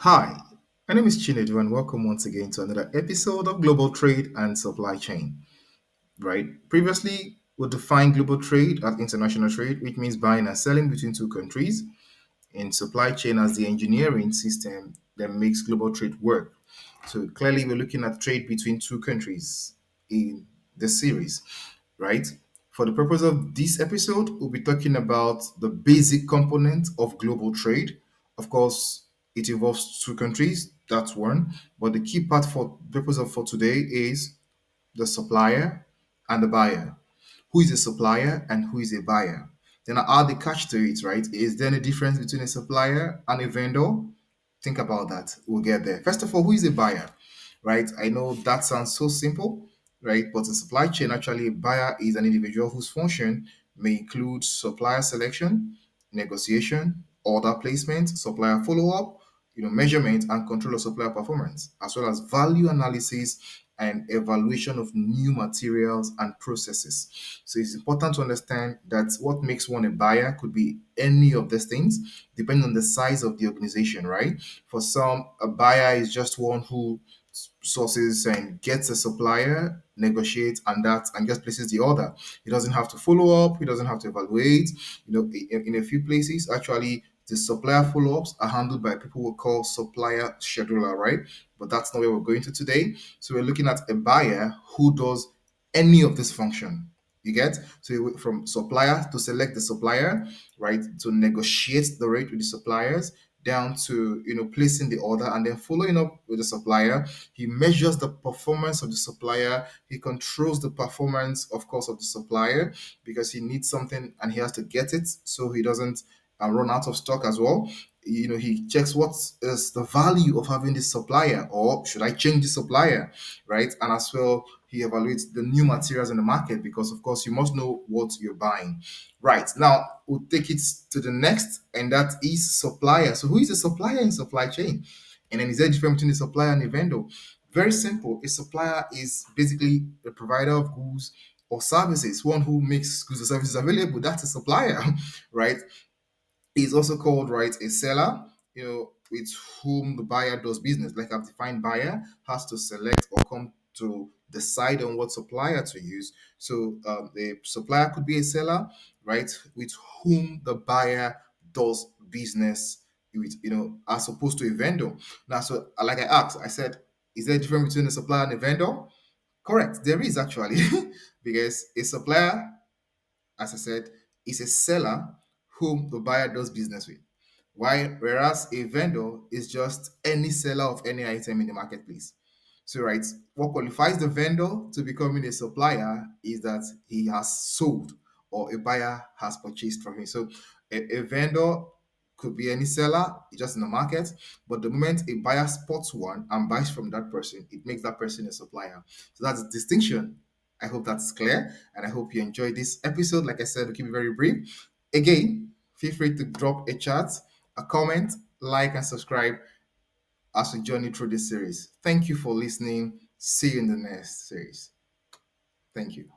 Hi, my name is Chinedu and welcome once again to another episode of Global Trade and Supply Chain. Right? Previously, we defined global trade as international trade, which means buying and selling between two countries, in supply chain as the engineering system that makes global trade work. So clearly, we're looking at trade between two countries in the series, right? For the purpose of this episode, we'll be talking about the basic component of global trade. Of course, it involves two countries. That's one. But the key part for purpose of for today is the supplier and the buyer. Who is a supplier and who is a buyer? Then I'll add the catch to it, right? Is there any difference between a supplier and a vendor? Think about that. We'll get there. First of all, who is a buyer? Right? I know that sounds so simple, right? But in supply chain, actually, a buyer is an individual whose function may include supplier selection, negotiation, order placement, supplier follow-up, measurement and control of supplier performance, as well as value analysis and evaluation of new materials and processes. So it's important to understand that what makes one a buyer could be any of these things, depending on the size of the organization, right? For some, a buyer is just one who sources and gets a supplier, negotiates, and just places the order. He doesn't have to follow up. He doesn't have to evaluate. In a few places, actually, the supplier follow-ups are handled by people we call supplier scheduler, right? But that's not where we're going to today. So we're looking at a buyer who does any of this function. You get so from supplier to select the supplier, right? To negotiate the rate with the suppliers, down to placing the order and then following up with the supplier. He measures the performance of the supplier. He controls the performance, of course, of the supplier because he needs something and he has to get it so he doesn't run out of stock as well. He checks what is the value of having this supplier, or should I change the supplier, right? And as well, he evaluates the new materials in the market because, of course, you must know what you're buying. Right now, we'll take it to the next, and that is supplier. So, who is a supplier in supply chain? And then is there a difference between a supplier and a vendor? Very simple. A supplier is basically a provider of goods or services, one who makes goods or services available. That's a supplier, right? Is also called, right, a seller, with whom the buyer does business. Like I've defined, buyer has to select or come to decide on what supplier to use. So the supplier could be a seller, right, with whom the buyer does business with, as opposed to a vendor. Now, so like I asked, I said, is there a difference between a supplier and a vendor? Correct, there is actually, because a supplier, as I said, is a seller whom the buyer does business with. Whereas a vendor is just any seller of any item in the marketplace. So, right, what qualifies the vendor to becoming a supplier is that he has sold or a buyer has purchased from him. So, a vendor could be any seller just in the market, but the moment a buyer spots one and buys from that person, it makes that person a supplier. So, that's the distinction. I hope that's clear, and I hope you enjoyed this episode. Like I said, we'll keep it very brief. Again, feel free to drop a chat, a comment, like, and subscribe as we journey through this series. Thank you for listening. See you in the next series. Thank you.